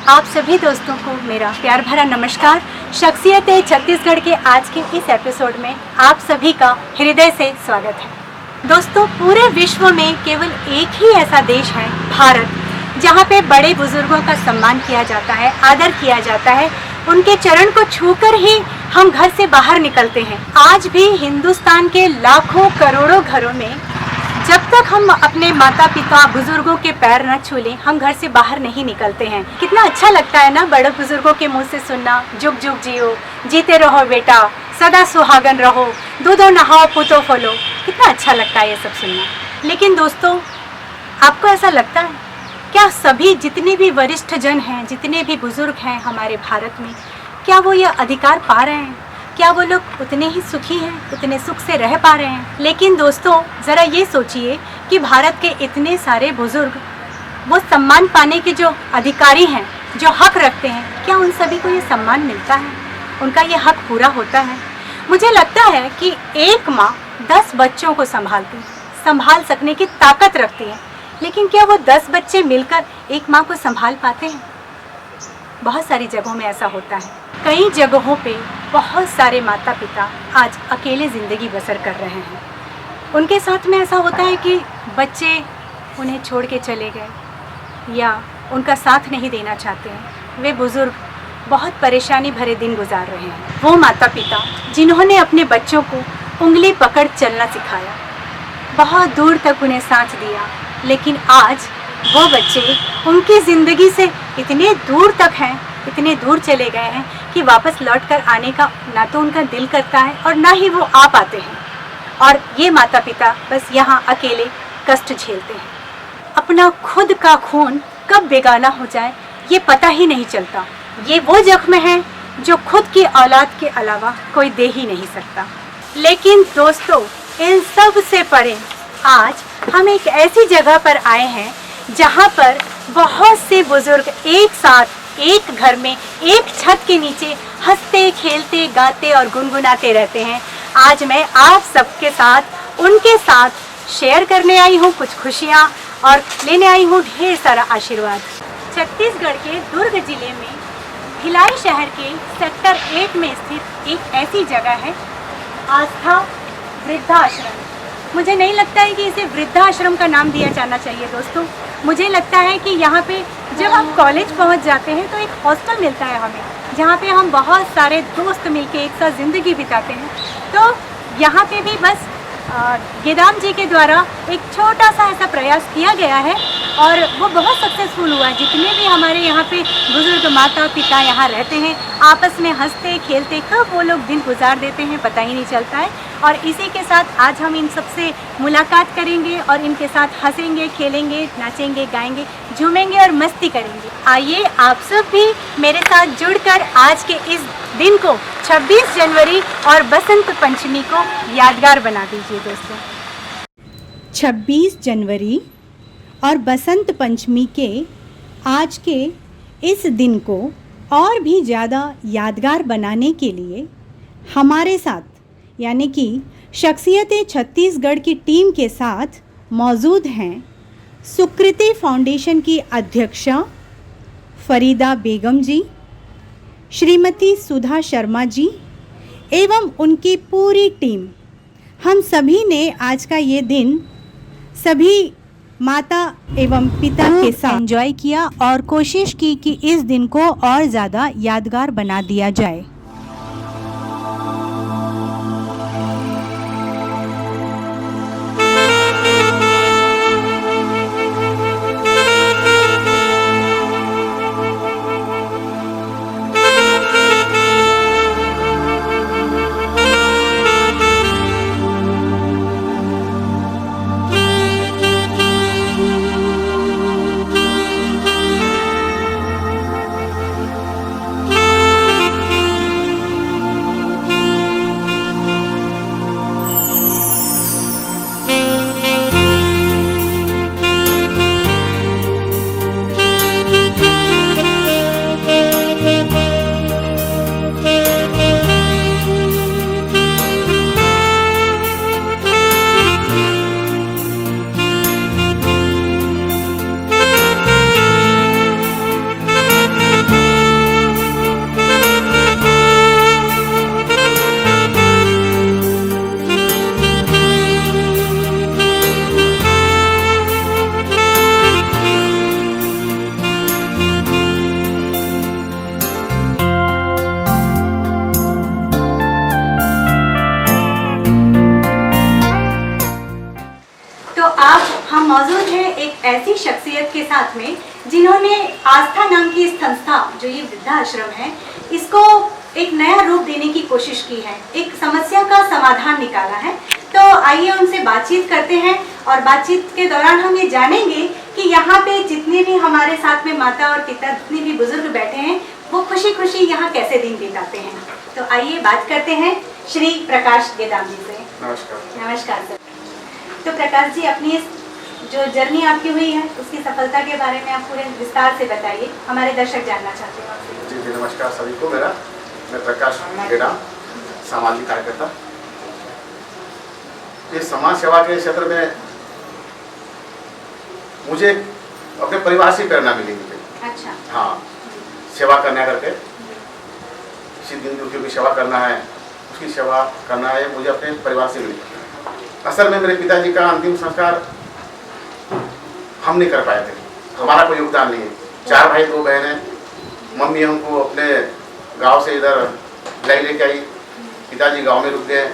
आप सभी दोस्तों को मेरा प्यार भरा नमस्कार। शख्सियत छत्तीसगढ़ के आज के इस एपिसोड में आप सभी का हृदय से स्वागत है। दोस्तों, पूरे विश्व में केवल एक ही ऐसा देश है, भारत, जहाँ पे बड़े बुजुर्गों का सम्मान किया जाता है, आदर किया जाता है। उनके चरण को छूकर ही हम घर से बाहर निकलते हैं। आज भी हिंदुस्तान के लाखों करोड़ों घरों में जब तक हम अपने माता पिता बुजुर्गों के पैर न छू लें, हम घर से बाहर नहीं निकलते हैं। कितना अच्छा लगता है ना बड़े बुजुर्गों के मुंह से सुनना, जुग जुग जियो, जीते रहो बेटा, सदा सुहागन रहो, दूधो नहाओ पुतो फलो। कितना अच्छा लगता है ये सब सुनना। लेकिन दोस्तों, आपको ऐसा लगता है क्या सभी जितने भी वरिष्ठ जन हैं, जितने भी बुजुर्ग हैं हमारे भारत में, क्या वो ये अधिकार पा रहे हैं? क्या वो लोग उतने ही सुखी हैं, उतने सुख से रह पा रहे हैं? लेकिन दोस्तों, ज़रा ये सोचिए कि भारत के इतने सारे बुजुर्ग वो सम्मान पाने के जो अधिकारी हैं, जो हक रखते हैं, क्या उन सभी को ये सम्मान मिलता है? उनका ये हक पूरा होता है? मुझे लगता है कि एक माँ 10 बच्चों को संभाल सकने की ताकत रखती है, लेकिन क्या वो 10 बच्चे मिलकर एक माँ को संभाल पाते हैं? बहुत सारी जगहों में ऐसा होता है। कई जगहों पे बहुत सारे माता पिता आज अकेले ज़िंदगी बसर कर रहे हैं। उनके साथ में ऐसा होता है कि बच्चे उन्हें छोड़ के चले गए या उनका साथ नहीं देना चाहते हैं। वे बुज़ुर्ग बहुत परेशानी भरे दिन गुजार रहे हैं। वो माता पिता जिन्होंने अपने बच्चों को उंगली पकड़ चलना सिखाया, बहुत दूर तक उन्हें साथ दिया, लेकिन आज वो बच्चे उनकी ज़िंदगी से इतने दूर तक हैं, इतने दूर चले गए हैं कि वापस लौट कर आने का ना तो उनका दिल करता है और ना ही वो आ पाते हैं। और ये माता पिता बस यहाँ अकेले कष्ट झेलते हैं। अपना खुद का खून कब बेगाना हो जाए ये पता ही नहीं चलता। ये वो जख्म है जो खुद की औलाद के अलावा कोई दे ही नहीं सकता। लेकिन दोस्तों, इन सब से परे आज हम एक ऐसी जगह पर आए हैं जहाँ पर बहुत से बुजुर्ग एक साथ एक घर में एक छत के नीचे हंसते खेलते गाते और गुनगुनाते रहते हैं। आज मैं आप सबके साथ उनके साथ शेयर करने आई हूँ कुछ खुशियाँ और लेने आई हूँ ढेर सारा आशीर्वाद। छत्तीसगढ़ के दुर्ग जिले में भिलाई शहर के सेक्टर 8 में स्थित एक ऐसी जगह है, आस्था वृद्धाश्रम। मुझे नहीं लगता है कि इसे वृद्धाश्रम का नाम दिया जाना चाहिए दोस्तों। मुझे लगता है कि यहाँ पे जब हम कॉलेज पहुँच जाते हैं तो एक हॉस्टल मिलता है हमें, जहाँ पे हम बहुत सारे दोस्त मिलके एक साथ ज़िंदगी बिताते हैं। तो यहाँ पे भी बस गेदाम जी के द्वारा एक छोटा सा ऐसा प्रयास किया गया है और वो बहुत सक्सेसफुल हुआ है। जितने भी हमारे यहाँ पे बुजुर्ग माता पिता यहाँ रहते हैं, आपस में हंसते खेलते कब वो लोग दिन गुजार देते हैं पता ही नहीं चलता है। और इसी के साथ आज हम इन सबसे मुलाकात करेंगे और इनके साथ हंसेंगे, खेलेंगे, नाचेंगे, गाएंगे, झूमेंगे और मस्ती करेंगे। आइए आप सब भी मेरे साथ जुड़कर आज के इस दिन को 26 जनवरी और बसंत पंचमी को यादगार बना दीजिए दोस्तों। 26 जनवरी और बसंत पंचमी के आज के इस दिन को और भी ज़्यादा यादगार बनाने के लिए हमारे साथ यानी कि शख्सियत छत्तीसगढ़ की टीम के साथ मौजूद हैं सुकृति फाउंडेशन की अध्यक्षा फरीदा बेगम जी, श्रीमती सुधा शर्मा जी एवं उनकी पूरी टीम। हम सभी ने आज का ये दिन सभी माता एवं पिता के साथ एंजॉय किया और कोशिश की कि इस दिन को और ज़्यादा यादगार बना दिया जाए। ऐसी शख्सियत के साथ में जिन्होंने आस्था नाम की इस संस्था, जो ये वृद्धाश्रम है, इसको एक नया रूप देने की कोशिश की है, एक समस्या का समाधान निकाला है। तो आइए उनसे बातचीत करते हैं और बातचीत के दौरान हम ये जानेंगे कि यहाँ पे जितने भी हमारे साथ में माता और पिता, जितने भी बुजुर्ग बैठे हैं, वो खुशी खुशी यहाँ कैसे दिन बिताते हैं। तो आइए बात करते हैं श्री प्रकाश गेदाम जी से। नमस्कार। नमस्कार सर। तो प्रकाश जी, अपनी इस जो जर्नी आपकी हुई है उसकी सफलता के बारे में आप पूरे विस्तार से बताइए, हमारे दर्शक जानना चाहते हैं आपसे। जी नमस्कार सभी को। मैं प्रकाश गेदाम, सामाजिक कार्यकर्ता। इस समाज सेवा के क्षेत्र में मुझे अपने परिवार से प्रेरणा मिली मुझे। अच्छा। हाँ, सेवा करने करके किसी दिन दुखियों की सेवा करना है, उसकी सेवा करना है, मुझे अपने परिवार से मिली। असल में मेरे पिताजी का अंतिम संस्कार हम नहीं कर पाए थे, हमारा कोई योगदान नहीं है। 4 भाई 2 बहनें। मम्मी हमको अपने गांव से इधर लेके आई, पिताजी गांव में रुक गए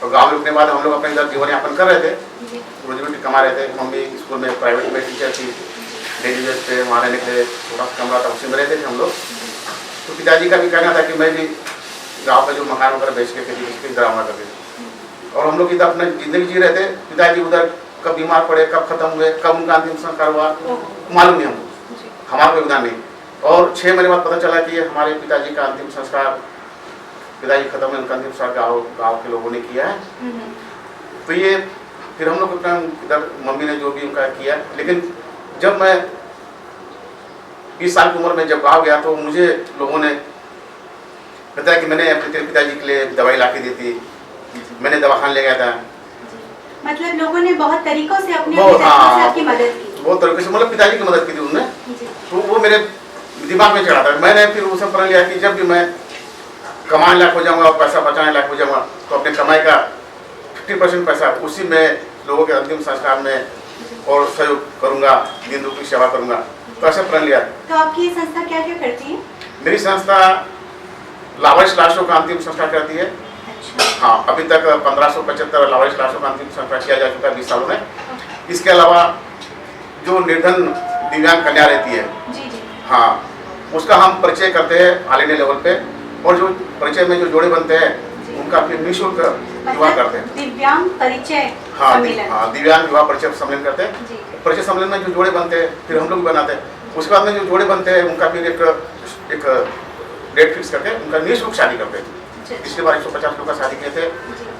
और गांव में रुकने के बाद हम लोग अपने इधर जीवन यापन कर रहे थे, रोजी रोटी कमा रहे थे। मम्मी स्कूल में प्राइवेट में टीचर थी, डेली बेस पे वहाँ रहने के लिए छोटा सा कमरा था, उसी में रहते थे हम लोग। तो पिताजी का भी कहना था कि मैं भी गाँव का जो मकान वगैरह बेच के खेती इधर आना करते थे और हम लोग इधर अपनी जिंदगी जी रहे थे। पिताजी उधर कब बीमार पड़े, कब खत्म हुए, कब उनका अंतिम संस्कार हुआ, मालूम नहीं हमको, हमारा कोई योगदान नहीं। और 6 महीने बाद पता चला कि हमारे पिताजी का अंतिम संस्कार, पिताजी खत्म हुए, उनका अंतिम संस्कार गाँव के लोगों ने किया है। तो ये फिर हम लोग इधर मम्मी ने जो भी उनका किया। लेकिन जब मैं 20 साल की उम्र में जब गाँव गया तो मुझे लोगों ने बताया कि मैंने अपने पिताजी के लिए दवाई ला के दी थी, मैंने दवाखाना ले गया था। मतलब लोगों ने बहुत तरीकों से अपने से आपकी मदद की। बहुत तरीके से, मतलब पिताजी की मदद की थी उन्होंने। तो वो मेरे दिमाग में चढ़ा था। मैंने फिर उसे प्रण लिया कि जब भी मैं कमाने लायक हो जाऊंगा, पैसा बचाने लायक हो जाऊंगा, तो अपने कमाई का 50% पैसा उसी में लोगों के अंतिम संस्कार में और सहयोग करूंगा, दिन दुख की सेवा करूंगा। तो ऐसा प्रण लिया। तो आपकी ये संस्था क्या क्या करती है? मेरी संस्था लावारिस लाशों का अंतिम संस्कार करती है। अच्छा। हाँ, अभी तक 1575 लावारिस लाशों का अंतिम संस्कार किया जा चुका है 20 सालों में। इसके अलावा जो निर्धन दिव्यांग कन्या रहती है, जी। हाँ, उसका हम परिचय करते हैं ऑल इंडिया लेवल पे। और जो परिचय में जो जोड़े बनते हैं उनका फिर निःशुल्क विवाह करते हैं। दिव्यांग परिचय सम्मेलन। हाँ, दिव्यांग विवाह परिचय सम्मेलन करते हैं। परिचय सम्मेलन में जो जोड़े बनते हैं फिर हम लोग भी बनाते हैं। उसके बाद में जो जोड़े बनते हैं उनका फिर एक डेट फिक्स करके उनका निःशुल्क शादी करते हैं। पिछली बार 150 लोग का शादी किए थे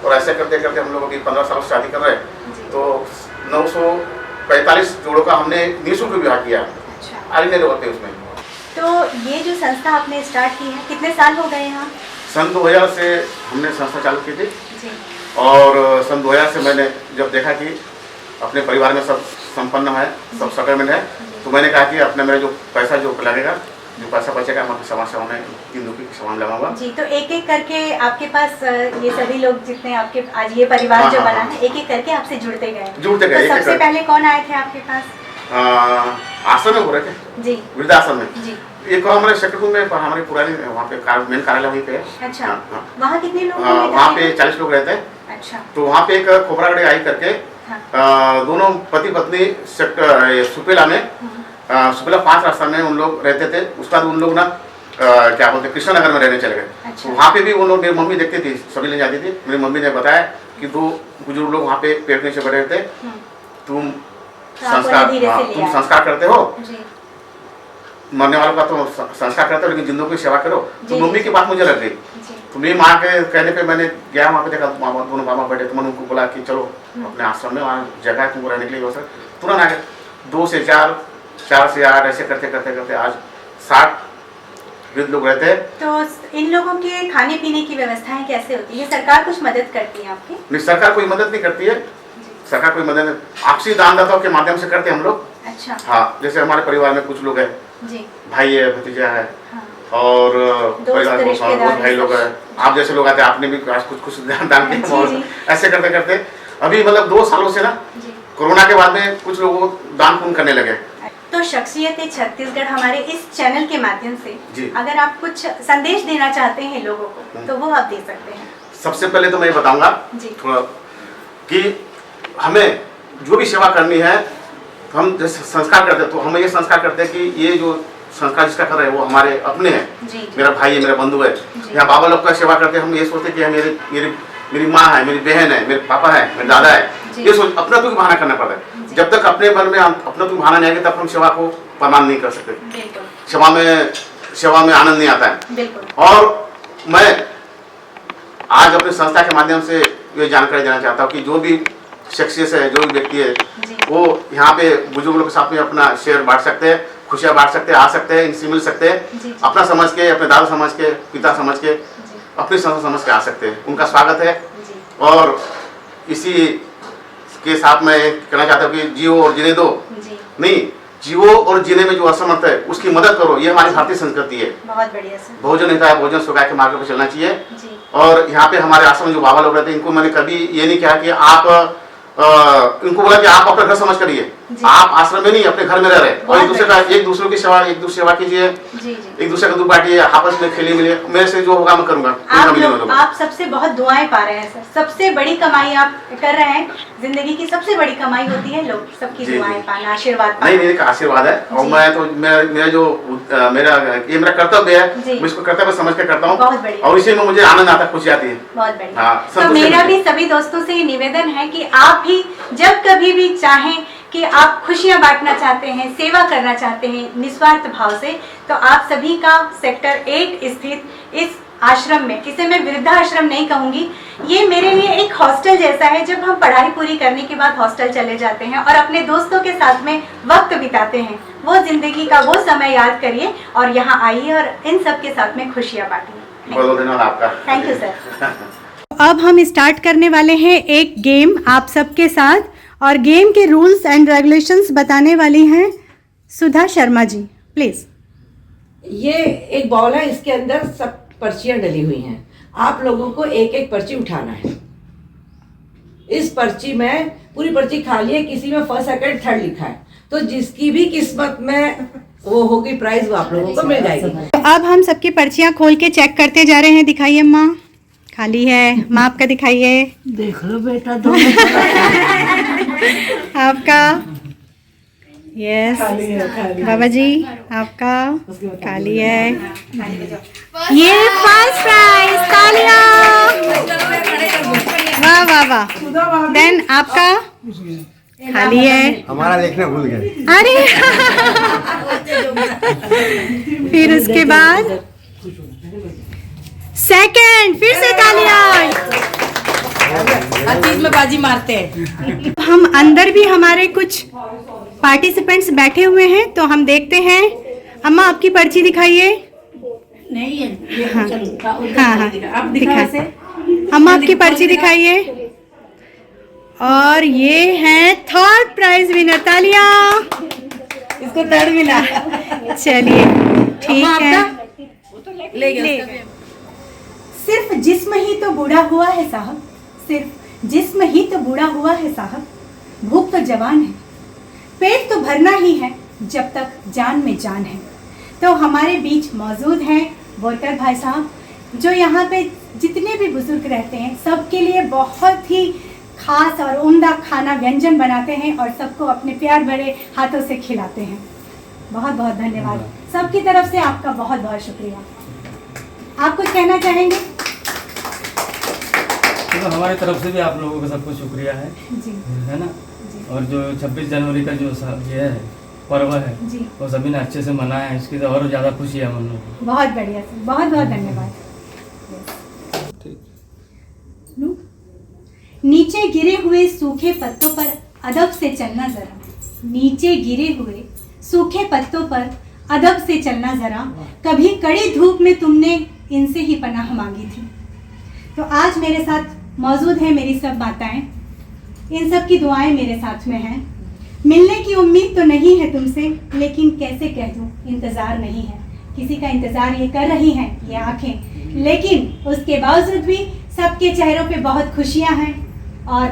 और ऐसे करते करते हम लोग अभी 15 सालों से शादी कर रहे हैं। तो 945 जोड़ों का हमने निःशुल्क विवाह किया ऑल इंडिया लेवल पे उसमें। तो ये जो संस्था आपने स्टार्ट की है, कितने साल हो गए यहाँ? सन 2000 से हमने संस्था चालू की थी और सन 2000 से मैंने जब देखा कि अपने परिवार में सब संपन्न है, सब सेटलमेंट है, तो मैंने कहा कि अपने मेरा जो पैसा जो लगेगा, जो पैसा बचेगा मैं समाज सेवा में दिन दुखी की सेवा में लगाऊंगा। जी। तो एक एक करके आपके पास ये सभी लोग जितने आपके आज ये परिवार जो बना है, एक एक करके आपसे जुड़ते गए। तो सबसे पहले कौन आए थे आपके पास? आश्रम में हो रहे थे जी, वृद्धाश्रम में जी। एक हमारे सेक्रेटरी में हमारी पुरानी वहाँ पे मेन कार्यालय वहीं पे। अच्छा। वहाँ कितने लोग? वहाँ पे 40 लोग रहते हैं। अच्छा। तो वहाँ पे एक खोपरागढ़ी आई करके दोनों पति पत्नी सुपेला में, सुपेला 5 रास्ता में उन लोग रहते थे। उसके बाद उन लोग ना क्या बोलते कृष्णा नगर में रहने चले गए। अच्छा। तो वहाँ पे भी उन लोग, मेरी मम्मी देखती थी, सभी ले जाती थी। मेरी मम्मी ने बताया कि 2 बुजुर्ग लोग वहाँ पे पेड़ नीचे बैठे थे, तुम संस्कार करते हो, मरने वालों का तो संस्कार करते हो लेकिन जिंदों की सेवा करो। तो मम्मी की बात मुझे लग गई। तो मेरी माँ के कहने पे मैंने गया वहाँ पे, देखा दोनों मामा बैठे। तो मैंने उनको बोला कि चलो अपने आश्रम में, वहाँ जगह है तुमको रहने के लिए। तुरंत आ गए। 2 से 4, 4 से 8 ऐसे करते करते करते आज 60 वृद्ध लोग रहते हैं। तो इन लोगों के खाने पीने की व्यवस्थाएं कैसे होती है? सरकार कुछ मदद करती है आपकी? नहीं, सरकार कोई मदद नहीं करती है। सरकार कोई मदद आपसी दानदाताओं के माध्यम से करते हैं हम लोग। अच्छा। हाँ, जैसे हमारे परिवार में कुछ लोग हैं जी, भाई है, भतीजा है। हाँ। और परिवार में भाई लोग हैं। आप जैसे लोग आते हैं, आपने भी कुछ दान किया। ऐसे करते करते अभी मतलब 2 सालों से ना कोरोना के बाद में कुछ लोग दान पुण्य करने लगे। तो शख्सियत छत्तीसगढ़ हमारे इस चैनल के माध्यम से अगर आप कुछ संदेश देना चाहते हैं लोगों को तो वो आप दे सकते हैं। सबसे पहले तो मैं ये बताऊंगा थोड़ा कि हमें जो भी सेवा करनी है तो हम जैसे संस्कार करते हैं, तो हम ये संस्कार करते हैं कि ये जो संस्कार जिसका कर रहे हैं वो हमारे अपने हैं, जी। मेरा भाई है, मेरा बंधु है। यहाँ बाबा लोग का सेवा करते हैं, हम ये सोचते हैं कि मेरी माँ है, मेरी बहन है, मेरे पापा है, मेरे दादा है, ये सोच अपना तो बहाना करना पड़ता है। जब तक अपने मन में अपना तो बहाना नहीं आएगा तब हम सेवा को प्रमाण नहीं कर सकते, सेवा में आनंद नहीं आता है। और मैं आज अपनी संस्था के माध्यम से ये जानकारी देना चाहता हूँ कि जो भी शख्सियत है, जो भी व्यक्ति है, वो यहाँ पे बुजुर्ग लोग के साथ में अपना शेयर बांट सकते हैं, खुशियाँ बांट सकते हैं, आ सकते हैं, इनसे मिल सकते हैं, अपना समझ के, अपने दादा समझ के, पिता समझ के, अपनी संस्था समझ के आ सकते हैं। उनका स्वागत है। और इसी के साथ मैं कहना चाहता हूँ कि जियो और जीने दो, नहीं जियो और जीने में जो असमर्थ है उसकी मदद करो, ये हमारी भारतीय संस्कृति है। बहुत बढ़िया सर। भोजन हिताय भोजन सुखाय के मार्ग पर चलना चाहिए। और यहाँ पे हमारे आश्रम में जो बाबा लोग रहते हैं, इनको मैंने कभी ये नहीं कहा कि आप इनको बोला कि आप अपना घर समझ करिए, आप आश्रम में नहीं अपने घर में रह रहे और एक दूसरे की सेवा कीजिए, एक दूसरे का दुख बांटिए, आपस में खेलिए मिलिए, मेरे से जो होगा मैं करूंगा। आप सबसे बहुत दुआएं पा रहे हैं सर, सबसे बड़ी कमाई आप कर रहे हैं, जिंदगी की सबसे बड़ी कमाई होती है लोग सबकी दुआएं पाना, आशीर्वाद पाना। नहीं आशीर्वाद है। और मैं तो मेरा कर्तव्य है, मैं इसको कर्तव्य समझ के करता हूँ और इसी में मुझे आनंद आता है, खुशी आती है। बहुत बढ़िया। तो मेरा भी सभी दोस्तों से निवेदन है कि आप भी जब कभी भी चाहें कि आप खुशियां बांटना चाहते हैं, सेवा करना चाहते हैं निस्वार्थ भाव से, तो आप सभी का सेक्टर 8 स्थित इस आश्रम में, इसे मैं वृद्धाश्रम नहीं कहूंगी, ये मेरे लिए एक हॉस्टल जैसा है। जब हम पढ़ाई पूरी करने के बाद हॉस्टल चले जाते हैं और अपने दोस्तों के साथ में वक्त बिताते हैं, वो जिंदगी का वो समय याद करिए और यहाँ आइए और इन सब के साथ में खुशियां बांटिए। बहुत धन्यवाद आपका। Thank you sir. अब हम स्टार्ट करने वाले हैं एक गेम आप सबके साथ, और गेम के रूल्स एंड रेगुलेशंस बताने वाली हैं सुधा शर्मा जी, प्लीज। ये एक बॉल है, इसके अंदर सब पर्चियां डली हुई हैं। आप लोगों को एक एक पर्ची उठाना है। इस पर्ची में पूरी पर्ची खाली है, किसी में फर्स्ट सेकंड थर्ड लिखा है, तो जिसकी भी किस्मत में वो होगी प्राइज वो आप लोगों को मिल जाएगी। तो अब हम सबकी पर्चियां खोल के चेक करते जा रहे हैं। दिखाइए माँ, खाली है। माँ आपका दिखाइए। देख लो बेटा, दो आपका यस। बाबा जी आपका खाली है। ये फर्स्ट प्राइज, तालियां। वाह वाह वाह। देन आपका खाली है। हमारा लिखना भूल गए। अरे फिर उसके बाद सेकंड, फिर से तालियां। हर चीज में बाजी मारते हैं। हम अंदर भी हमारे कुछ पार्टिसिपेंट्स बैठे हुए हैं, तो हम देखते हैं। अम्मा आपकी पर्ची दिखाइए। नहीं है। हाँ हाँ आप दिखा से। अम्मा आपकी पर्ची दिखाइए। और ये है थर्ड प्राइज विनर, तालियां। इसको थर्ड मिला। चलिए ठीक है। ले सिर्फ जिस्म ही तो बूढ़ा हुआ है साहब, सिर्फ जिस्म ही तो बूढ़ा हुआ है साहब, भूख तो जवान है, पेट तो भरना ही है जब तक जान में जान है। तो हमारे बीच मौजूद हैं वोटर भाई साहब, जो यहाँ पे जितने भी बुजुर्ग रहते हैं सबके लिए बहुत ही खास और उम्दा खाना व्यंजन बनाते हैं और सबको अपने प्यार भरे हाथों से खिलाते हैं। बहुत बहुत धन्यवाद सबकी तरफ से, आपका बहुत बहुत शुक्रिया। आप कुछ कहना चाहेंगे? तो हमारी तरफ से भी आप लोगों का सबको शुक्रिया है जी, है ना जी। और जो 26 जनवरी का जो ये है पर्व है जी, वो सभी ने अच्छे से मनाया है, इसकी तो और ज़्यादा खुशी है हम लोगों को। बहुत बढ़िया सर, बहुत बहुत धन्यवाद। नीचे गिरे हुए सूखे पत्तों पर अदब से चलना जरा, नीचे गिरे हुए सूखे पत्तों पर अदब से चलना जरा, कभी कड़ी धूप में तुमने इनसे ही पनाह मांगी थी। तो आज मेरे साथ मौजूद है मेरी सब माताएं, इन सब की दुआएं मेरे साथ में हैं। मिलने की उम्मीद तो नहीं है तुमसे, लेकिन कैसे कह दूं इंतज़ार नहीं है। किसी का इंतज़ार ये कर रही हैं ये आंखें, लेकिन उसके बावजूद भी सबके चेहरों पे बहुत खुशियां हैं और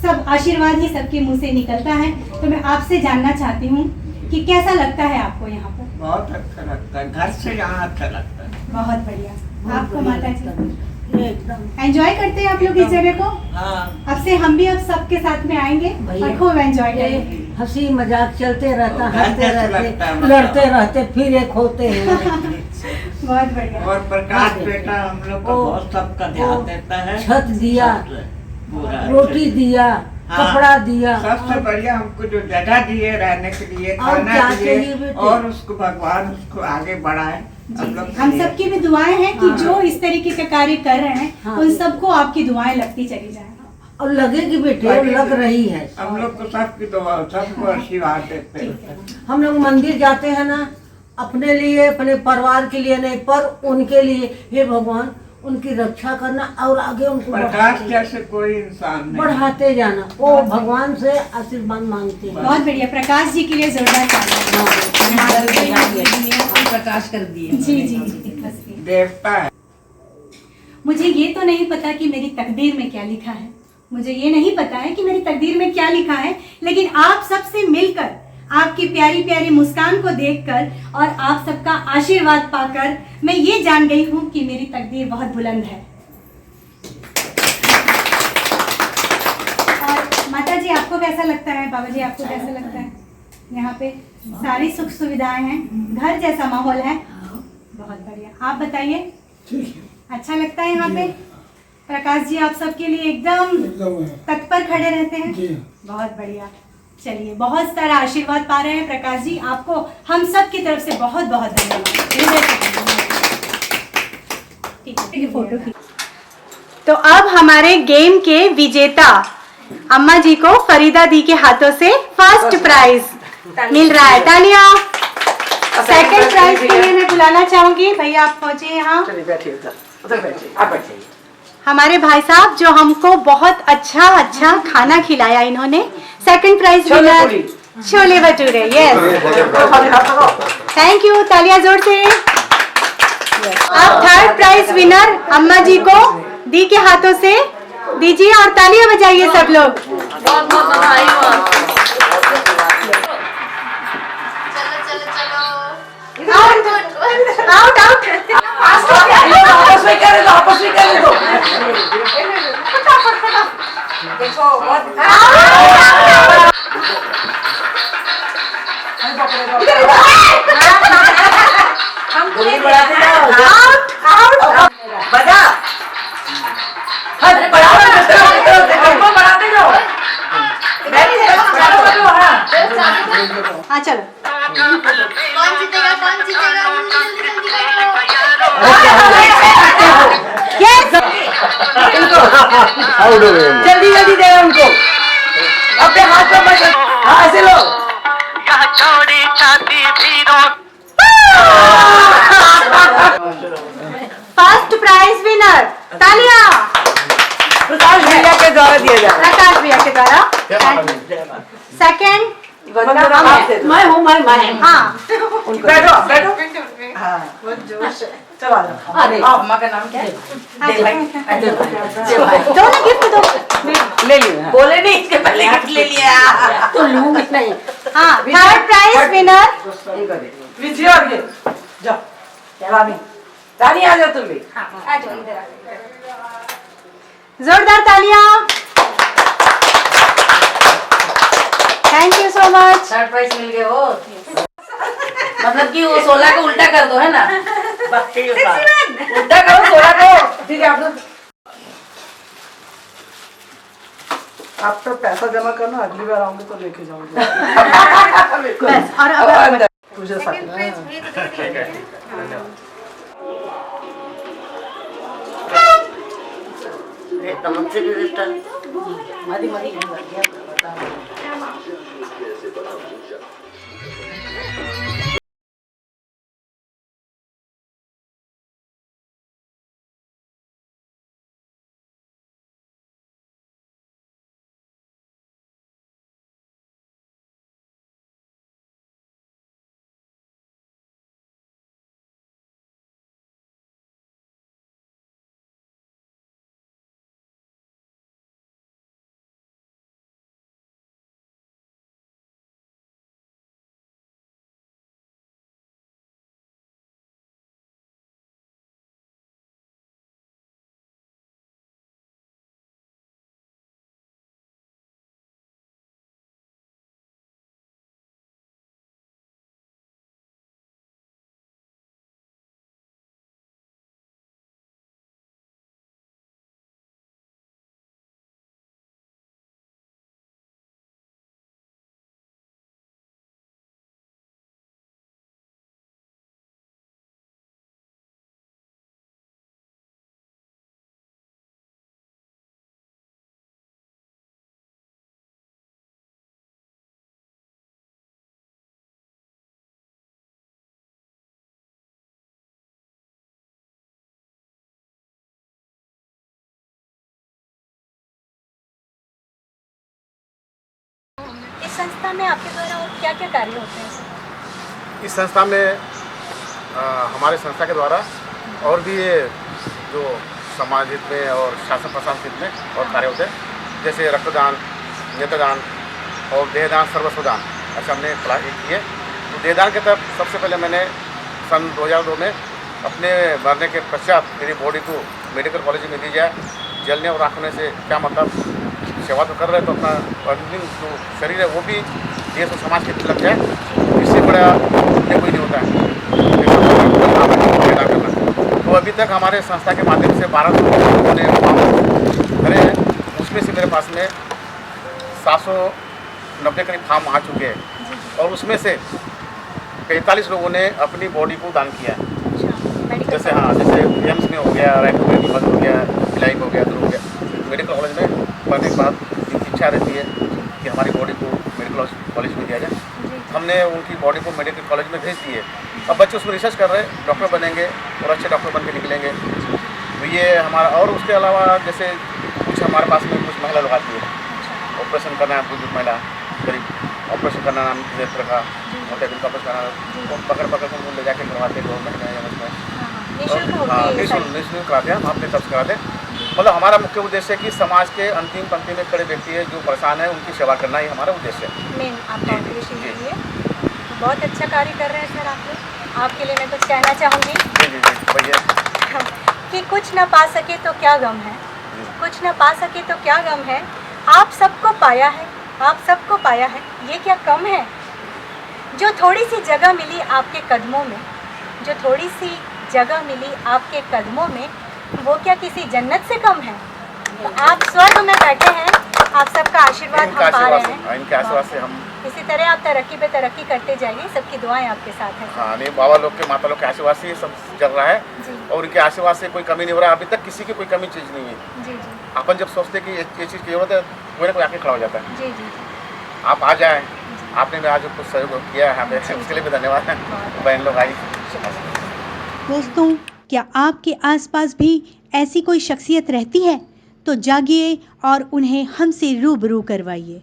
सब आशीर्वाद ही सबके मुंह से निकलता है। तो मैं आपसे जानना चाहती हूँ कि कैसा लगता है आपको यहाँ पर? बहुत अच्छा लगता है, घर से यहाँ अच्छा लगता है। बहुत बढ़िया। आपको माता जी एंजॉय करते हैं आप लोग इस जगह को? हाँ। अब से हम भी अब सबके साथ में आएंगे और खूब एंजॉय करेंगे। हंसी मजाक चलते रहता, और हंसते अच्छा लगता है रहते, मतलब। लड़ते रहते, फिर एक होते हैं। बहुत बढ़िया। और प्रकाश बेटा हम लोग को ओ, बहुत सबका ध्यान देता है। छत दिया, सबसे पूरा रोटी अच्छे से। दिया, हाँ, कपड़ा दिया, सबसे बढ़िया हमको जो जगह दिए रहने के लिए, और खाना क्या के चाहिए लिए, बेटे? और उसको भगवान उसको आगे बढ़ाए हम लोग के हम लिए। सबकी भी दुआएं हैं कि हाँ। जो इस तरीके का कार्य कर रहे हैं हाँ। उन सबको आपकी दुआएं लगती चली जाए। और लगेगी बेटे, और लग रही है। हम लोग को सबकी दुआ, सबको आशीर्वाद देते ठीक हैं। है। हम लोग मंदिर जाते हैं ना, अपने लिए, अपने परिवार के लिए नहीं, पर उनके लिए। हे भगवान, उनकी रक्षा करना और आगे उनको प्रकाश बढ़ाते जैसे कोई इंसान नहीं। बढ़ाते जाना। वो भगवान से आशीर्वाद मांगते हैं। बहुत बढ़िया। प्रकाश जी के लिए जोरदार तालियां। प्रकाश कर दिए। जी जी जी, हंसिए। देवता है। मुझे ये तो नहीं पता कि मेरी तकदीर में क्या लिखा है, मुझे ये नहीं पता है कि मेरी तकदीर में क्या लिखा है, लेकिन आप सबसे मिलकर, आपकी प्यारी प्यारी मुस्कान को देखकर और आप सबका आशीर्वाद पाकर मैं ये जान गई हूँ कि मेरी तकदीर बहुत बुलंद है। और माता जी आपको कैसा लगता है, बाबा जी आपको कैसा लगता है? यहाँ पे सारी सुख सुविधाएं हैं, घर जैसा माहौल है। बहुत बढ़िया। आप बताइए, अच्छा लगता है यहाँ पे? प्रकाश जी आप सबके लिए एकदम तत्पर खड़े रहते हैं। बहुत बढ़िया। चलिए, बहुत सारा आशीर्वाद पा रहे हैं प्रकाश जी, आपको हम सब की तरफ से बहुत बहुत धन्यवाद। ठीक है, फोटो खींच। तो अब हमारे गेम के विजेता अम्मा जी को फरीदा दी के हाथों से फर्स्ट प्राइज मिल रहा है। तालियां। सेकंड प्राइज के लिए मैं बुलाना चाहूंगी, भैया आप पहुंचिए यहाँ। हमारे भाई साहब जो हमको बहुत अच्छा अच्छा खाना खिलाया इन्होंने। Second prize winner chole bhature. Yes, thank you, तालियां जोर से। अब थर्ड प्राइज विनर अम्मा जी को दी के हाथों से दीजिए और तालियां बजाइए सब लोग। Out out. आपस में करे दो, आपस में करे दो। बजा। बढ़ाते जाओ। हाँ चलो। कौन जीतेगा, कौन जीतेगा? जल्दी करो। यस, जल्दी जल्दी दे उनको, अपने हाथ में बस। हाँ ऐसे लो। First prize winner. तालियां प्रकाश भैया के द्वारा दिया जा रहा प्रकाश भैया के द्वारा। सेकंड है। मैं हूँ, मैं। हाँ, बैठो बैठो। हाँ चलो आ जाओ। अरे अम्मा का नाम क्या है? दे भाई, दे भाई। दो ना गिफ्ट दो। ले लिया। बोले नहीं, इसके पहले गिफ्ट ले लिया तो लूंगी नहीं। हाँ, थर्ड प्राइज विनर। विजय और ये जाओ। रानी, रानी आ जाओ तुम भी। आ जाओ इधर आ। जोरदार तालियां। Thank you so much. Third prize मिल गए हो। मतलब कि वो 16 को उल्टा कर दो, है ना? उल्टा करो 16 को। ठीक है, आप तो पैसा जमा करना, अगली बार आऊंगे तो लेके जाऊंगी। बस, और अब तुझे साथ मदी संस्था में आपके द्वारा और क्या क्या कार्य होते हैं? इस संस्था में हमारे संस्था के द्वारा और भी ये जो समाज हित में और शासन प्रशासन हित में और कार्य होते हैं, जैसे रक्तदान, नेत्रदान और देहदान, सर्वस्वदान, ऐसा हमने क्लास किए। तो देहदान के तहत सबसे पहले मैंने सन 2002 में अपने मरने के पश्चात मेरी बॉडी को मेडिकल कॉलेज में दी जाए। जलने और आँखने से क्या मतलब, सेवा तो कर रहे तो अपना अंतिम जो शरीर है वो भी देश और समाज के लग जाए, इससे बड़ा कोई नहीं होता है पैदा करना। तो अभी तक हमारे संस्था के माध्यम से 1200 लोगों ने फॉर्म भरे हैं, उसमें से मेरे पास में 790 करीब फॉर्म आ चुके हैं और उसमें से 45 लोगों ने अपनी बॉडी को दान किया है। जैसे जैसे एम्स में हो गया, रायपुर में हो गया, भिलाई में हो गया, दूर हो गया। मेडिकल कॉलेज में पढ़ने के बाद उनकी इच्छा रहती है कि हमारी बॉडी को मेडिकल कॉलेज में दिया जाए। हमने उनकी बॉडी को मेडिकल कॉलेज में भेज दिए। अब बच्चे उसमें रिसर्च कर रहे हैं, डॉक्टर बनेंगे और अच्छे डॉक्टर बन के निकलेंगे। तो ये हमारा, और उसके अलावा जैसे कुछ हमारे पास में कुछ महिला लोग आती है, ऑपरेशन करना है, बुजुर्ग महिला करीब ऑपरेशन करना नाम नेत्र का होता है, ऑपरेशन करना, तो पकड़ उनको ले जाके करवाते 2 महीने या निःशुल्क कराते हैं, हम अपने तरफ से कराते हैं। मतलब हमारा मुख्य उद्देश्य है कि समाज के अंतिम पंक्ति में खड़े व्यक्ति है जो परेशान है, उनकी सेवा करना ही हमारा उद्देश्य है। मेन आपका उद्देश्य यही है। बहुत अच्छा कार्य कर रहे हैं सर आप लोग। आपके लिए मैं कुछ कहना चाहूँगी जी भैया कि कुछ न पा सके तो क्या गम है, कुछ न पा सके तो क्या गम है। आप सबको पाया है, आप सबको पाया है, ये क्या कम है? जो थोड़ी सी जगह मिली आपके कदमों में, जो थोड़ी सी जगह मिली आपके कदमों में, वो क्या किसी जन्नत से कम है? तो आप स्वर्ग में बैठे हैं, आप सबका आशीर्वाद हम पा रहे हैं। इनके आशीर्वाद से हम इसी तरह आप तरक्की पे तरक्की करते जाइए, सबकी दुआएं आपके साथ हैं। हाँ, नहीं, बाबा लोग के, माता लोग के आशीर्वाद से ये सब चल रहा है और उनके आशीर्वाद से कोई कमी नहीं हो रहा है। अभी तक किसी की कोई कमी चीज़ नहीं है। जी। अपन जब सोचते कि ये चीज़ की जरूरत है, कोई ना कोई आके खड़ा हो जाता है। जी। आप आ जाएँ, आपने भी आज कुछ सहयोग किया है हमें, उसके लिए भी धन्यवाद है। बहन लोग आई। दोस्तों, क्या आपके आसपास भी ऐसी कोई शख्सियत रहती है? तो जागिए और उन्हें हमसे रूबरू करवाइए।